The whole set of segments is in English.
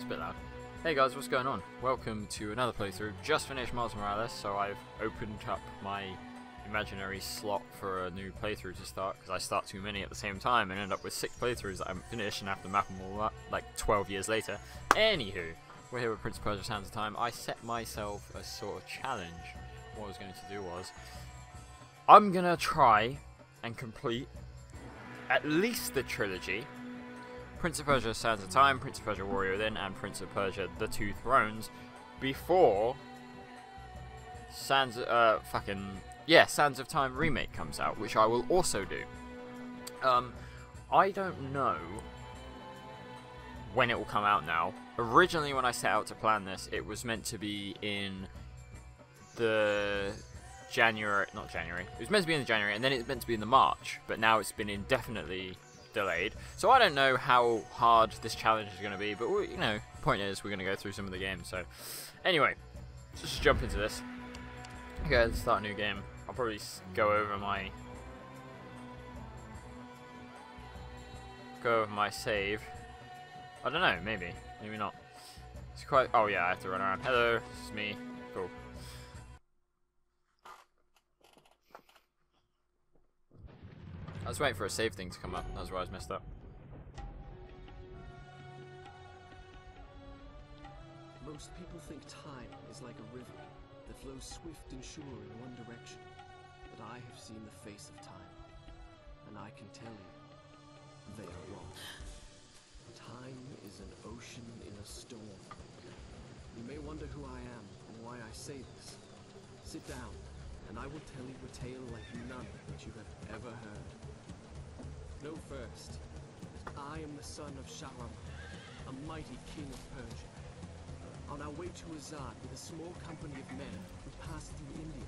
a bit loud. Hey guys, what's going on? Welcome to another playthrough. Just finished Miles Morales, so I've opened up my imaginary slot for a new playthrough to start, because I start too many at the same time and end up with 6 playthroughs that I haven't finished and have to map them all up, like 12 years later. Anywho, we're here with Prince of Persia Sands of Time. I set myself a sort of challenge. What I was going to do was, I'm going to try and complete at least the trilogy. Prince of Persia Sands of Time, Prince of Persia Warrior Within, and Prince of Persia The Two Thrones before Sands of Time remake comes out, which I will also do. I don't know when it will come out now. Originally, when I set out to plan this, it was meant to be in the it was meant to be in the January, and then it's meant to be in the March, but now it's been indefinitely delayed. So I don't know how hard this challenge is going to be, but you know, point is we're going to go through some of the games. So anyway, just jump into this. Okay, let's start a new game. I'll probably go over my save. I don't know, maybe not. It's quite. Oh yeah, I have to run around. Hello, this is me. Cool. I was waiting for a save thing to come up. That's where I was messed up. Most people think time is like a river that flows swift and sure in one direction. But I have seen the face of time, and I can tell you, they are wrong. Time is an ocean in a storm. You may wonder who I am and why I say this. Sit down, and I will tell you a tale like none that you have ever heard. Know first, I am the son of Shahram, a mighty king of Persia. On our way to Azad with a small company of men who passed through India,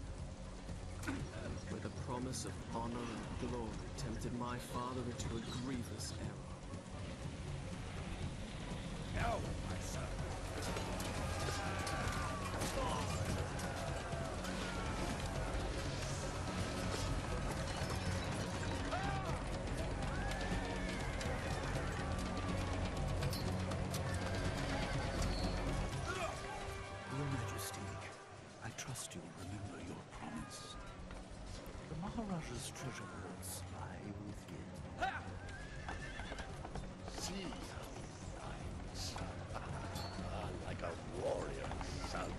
where the promise of honor and glory tempted my father into a grievous error. No, my son. You remember your promise. The Maharaja's treasure vaults lie within. See how he fights. Like a warrior, son.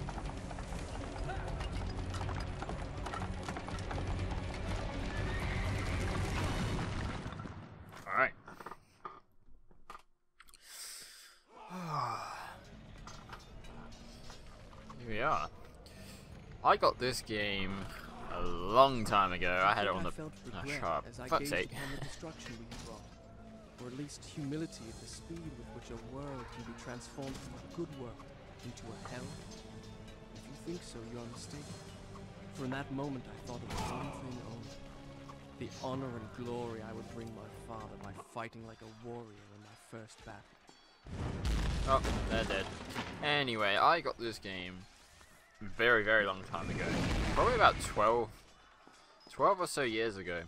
Alright. Here we are. I got this game a long time ago. I had it on the sharp. Fuck's sake. Or at least humility at the speed with which a world can be transformed from a good world into a hell. If you think so, you're mistaken. For in that moment I thought of one thing only. The honor and glory I would bring my father by fighting like a warrior in my first battle. Oh, they're dead. Anyway, I got this game very, very long time ago. Probably about 12 or so years ago.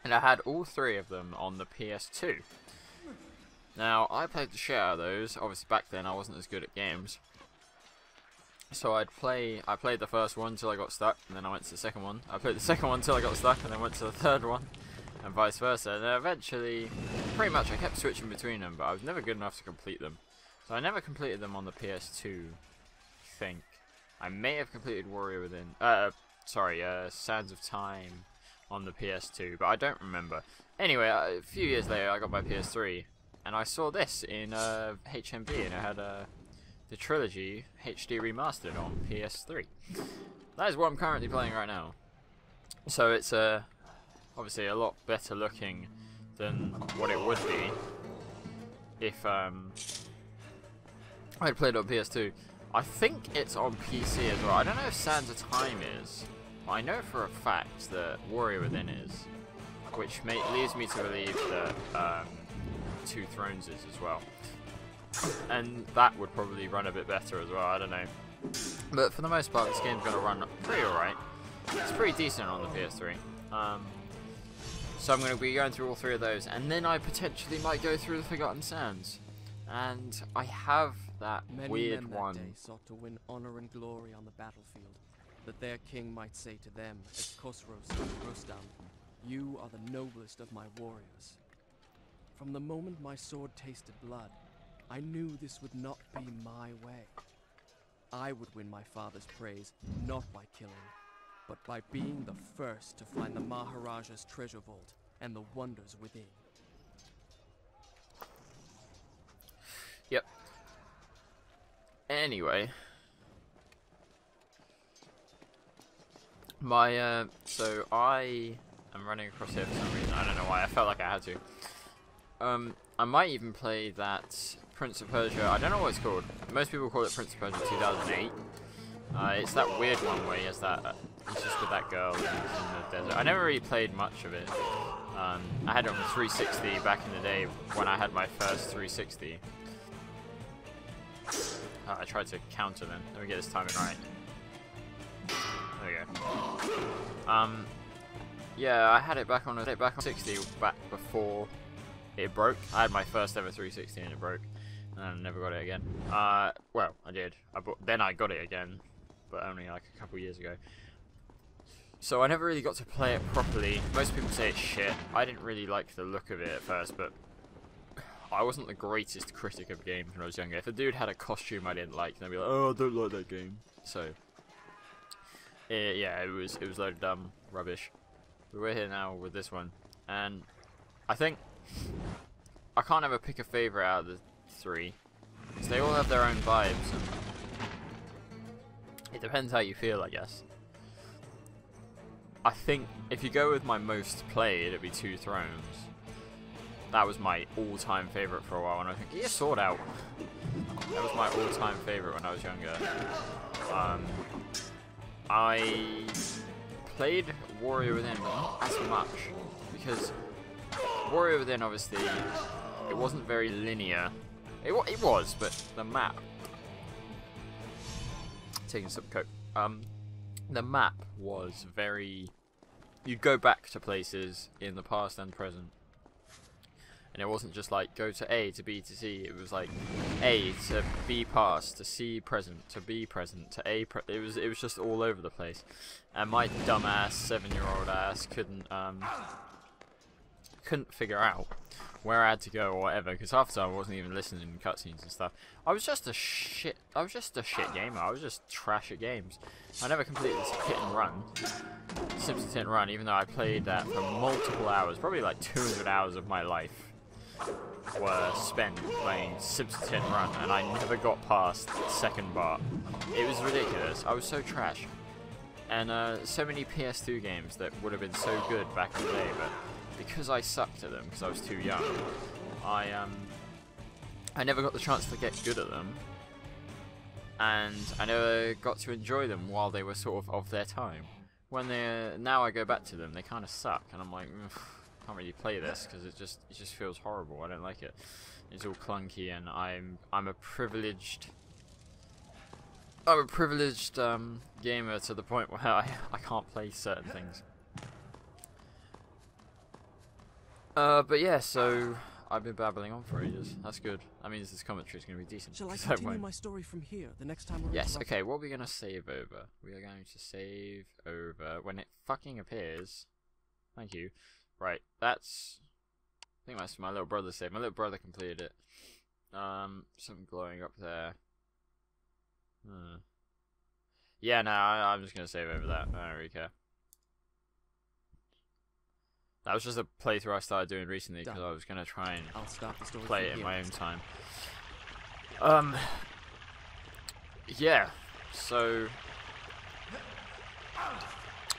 And I had all 3 of them on the PS2. Now, I played the shit out of those. Obviously, back then I wasn't as good at games. So I played the first one until I got stuck, and then I went to the second one. I played the second one until I got stuck, and then went to the third one, and vice versa. And then eventually, pretty much I kept switching between them, but I was never good enough to complete them. So I never completed them on the PS2, I think. I may have completed Warrior Within, Sands of Time on the PS2, but I don't remember. Anyway, a few years later I got my PS3, and I saw this in HMV, and it had the trilogy HD remastered on PS3. That is what I'm currently playing right now. So it's obviously a lot better looking than what it would be if I had played it on PS2. I think it's on PC as well. I don't know if Sands of Time is, but I know for a fact that Warrior Within is, which leads me to believe that Two Thrones is as well. And that would probably run a bit better as well, I don't know. But for the most part, this game's going to run pretty alright. It's pretty decent on the PS3. So I'm going to be going through all 3 of those, and then I potentially might go through the Forgotten Sands. and I have that Many weird men that one. day sought to win honor and glory on the battlefield, that their king might say to them, as Khosrow said to Rustam, "You are the noblest of my warriors." From the moment my sword tasted blood, I knew this would not be my way. I would win my father's praise, not by killing, but by being the first to find the Maharaja's treasure vault and the wonders within. Yep. Anyway, so I am running across here for some reason. I don't know why. I felt like I had to. I might even play that Prince of Persia. I don't know what it's called. Most people call it Prince of Persia 2008. It's that weird one where he has that. He's just with that girl in the desert. I never really played much of it. I had it on the 360 back in the day when I had my first 360. I tried to counter then. Let me get this timing right. There we go. Yeah, I had it back on 60 back before it broke. I had my first ever 360 and it broke, and I never got it again. Well, I did. Then I got it again, but only like a couple years ago. So I never really got to play it properly. Most people say it's shit. I didn't really like the look of it at first, but I wasn't the greatest critic of games when I was younger. If a dude had a costume I didn't like, then I'd be like, "Oh, I don't like that game." So yeah, it was a load of dumb rubbish. But we're here now with this one, and I think I can't ever pick a favourite out of the three, because they all have their own vibes, and it depends how you feel, I guess. I think if you go with my most played, it'd be Two Thrones. That was my all-time favourite for a while, and I think, get your sword out. That was my all-time favourite when I was younger. I played Warrior Within, but not as much, because Warrior Within, obviously, it wasn't very linear. It was, but the map... Taking some coke. The map was very... You'd go back to places in the past and present. And it wasn't just like, go to A, to B, to C. It was like, A to B past, to C present, to B present, to A it was just all over the place. And my dumbass 7-year-old ass couldn't figure out where I had to go or whatever, because half the time I wasn't even listening to cutscenes and stuff. I was just a shit gamer. I was just trash at games. I never completed this hit and run, Simpsons Hit and Run, even though I played that for multiple hours, probably like 200 hours of my life were spent playing Simpsons Hit and Run, and I never got past the second bar. It was ridiculous. I was so trash. And so many PS2 games that would have been so good back in the day, but because I sucked at them, because I was too young, I never got the chance to get good at them, and I never got to enjoy them while they were sort of their time. Now I go back to them, they kind of suck, and I'm like, can't really play this because it just feels horrible. I don't like it. It's all clunky, and I'm a privileged gamer to the point where I can't play certain things. But yeah, so I've been babbling on for ages. That's good. That means this commentary is going to be decent. Shall I continue my story from here the next time we're Yes, interrupted? okay, what are we going to save over? We are going to save over when it fucking appears. Thank you. Right, I think that's my little brother's save. My little brother completed it. Something glowing up there. Yeah, no, I'm just going to save over that. I don't really care. That was just a playthrough I started doing recently because I was going to try and play it in my own time. Yeah, so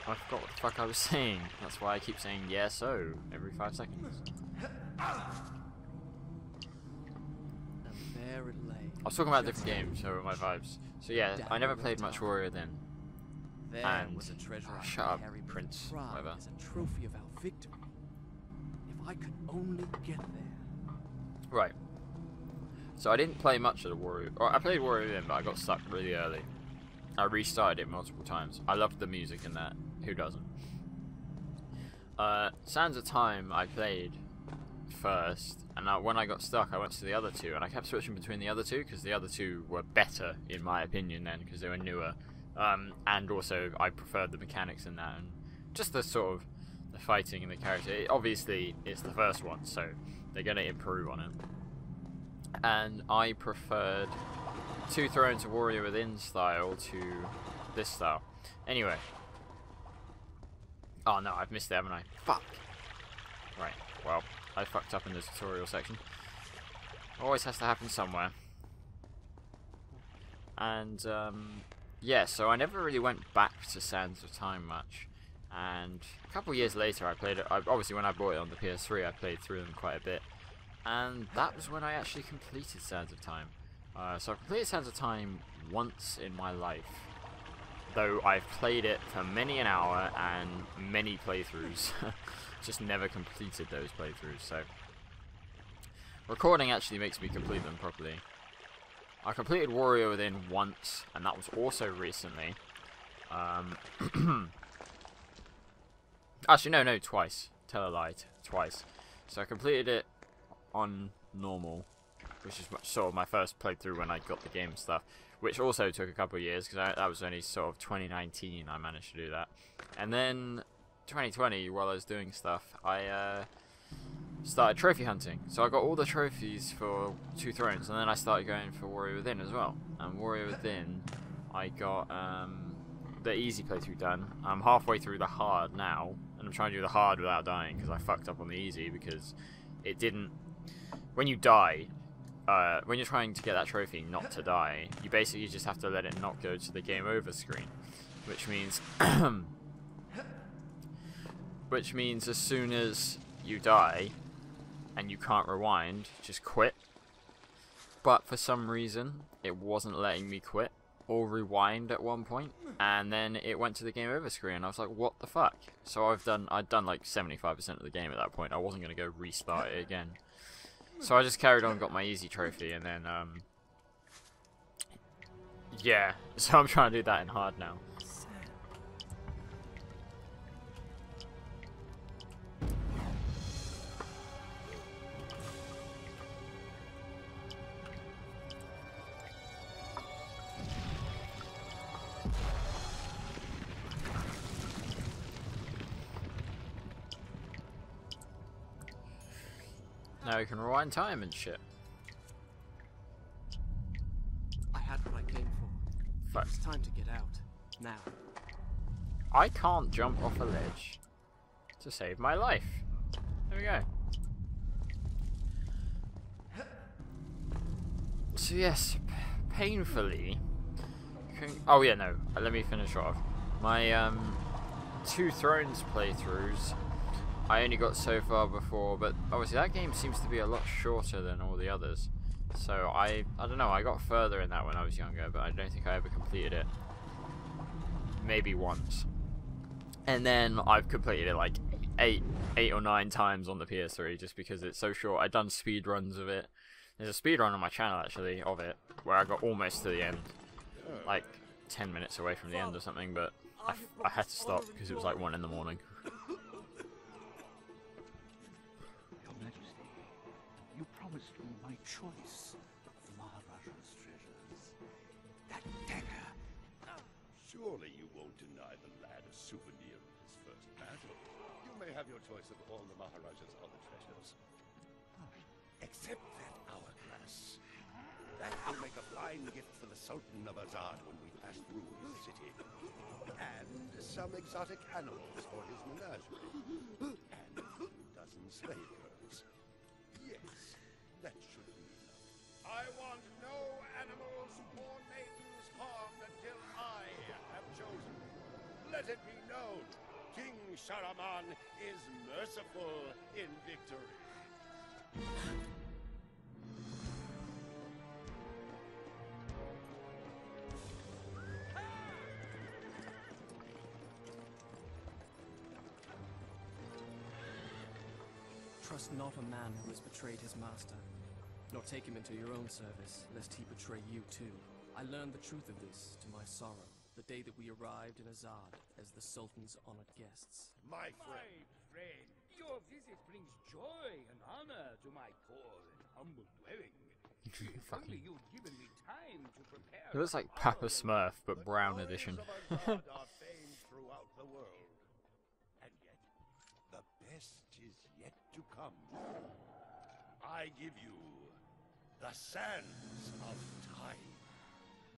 I forgot what the fuck I was saying. That's why I keep saying yeah so every 5 seconds. And there it lay. I was talking about different games, so my vibes. So yeah, I never played much Warrior then. There And was a treasure I shut up, carried with Prince, pride whatever. as a trophy of our victory. If I could only get there. Right. So I didn't play much of the Warrior. Or I played Warrior then, but I got stuck really early. I restarted it multiple times. I loved the music in that. Who doesn't? Sands of Time I played first, and when I got stuck I went to the other two, and I kept switching between the other two because the other two were better in my opinion then, because they were newer, and also I preferred the mechanics in that, and just the sort of the fighting and the character. Obviously it's the first one, so they're going to improve on it, and I preferred Two Thrones of Warrior Within style to this style. Anyway. Oh no, I've missed it, haven't I? Fuck. Right, well, I fucked up in the tutorial section. Always has to happen somewhere. And, yeah, so I never really went back to Sands of Time much. And a couple years later I played it. Obviously when I bought it on the PS3 I played through them quite a bit. And that was when I actually completed Sands of Time. So I completed Sands of Time once in my life, though I've played it for many an hour and many playthroughs. Just never completed those playthroughs, so recording actually makes me complete them properly. I completed Warrior Within once, and that was also recently. Actually no, twice. Tell a lie, twice. So I completed it on normal, which is sort of my first playthrough when I got the game and stuff, which also took a couple of years, because that was only sort of 2019 I managed to do that. And then 2020, while I was doing stuff, I started trophy hunting. So I got all the trophies for Two Thrones, and then I started going for Warrior Within as well. And Warrior Within, I got the easy playthrough done. I'm halfway through the hard now, and I'm trying to do the hard without dying, because I fucked up on the easy, because it didn't... When you die, when you're trying to get that trophy not to die, you basically just have to let it not go to the game over screen, which means as soon as you die and you can't rewind, just quit. But for some reason it wasn't letting me quit or rewind at one point, and then it went to the game over screen, and I was like, what the fuck? So I'd done like 75% of the game at that point. I wasn't going to go restart it again. So I just carried on, got my easy trophy, and then, yeah, so I'm trying to do that in hard now. Now you can rewind time and shit. I had what I came for. Fuck. It's time to get out. Now. I can't jump off a ledge to save my life. There we go. So yes, painfully... Oh yeah, no. Let me finish off. My Two Thrones playthroughs, I only got so far before, but obviously that game seems to be a lot shorter than all the others. So I don't know, I got further in that when I was younger, but I don't think I ever completed it. Maybe once. And then I've completed it like eight or 9 times on the PS3 just because it's so short. I've done speed runs of it. There's a speed run on my channel actually of it where I got almost to the end, like 10 minutes away from the end or something, but I had to stop because it was like 1 in the morning. Your Majesty, you promised me my choice of the Maharaja's treasures. That dagger. Surely you won't deny the lad a souvenir of his first battle. You may have your choice of all the Maharaja's other treasures. Except that hourglass. That will make a fine gift for the Sultan of Azad when we pass through his city. And some exotic animals for his menagerie. And a few dozen slave girls. Yes, that should be enough. I want no animals or maidens harmed until I have chosen. Let it be known, King Sharaman is merciful in victory. Trust not a man who has betrayed his master, nor take him into your own service, lest he betray you too. I learned the truth of this to my sorrow, the day that we arrived in Azad as the Sultan's honored guests. My friend, your visit brings joy and honor to my poor and humble dwelling. If only Fucking. you'd given me time to prepare. It looks the like Papa following- Smurf, but brown edition. The glories of our god are famed throughout the world. And yet, the best is yet to come. I give you the Sands of Time.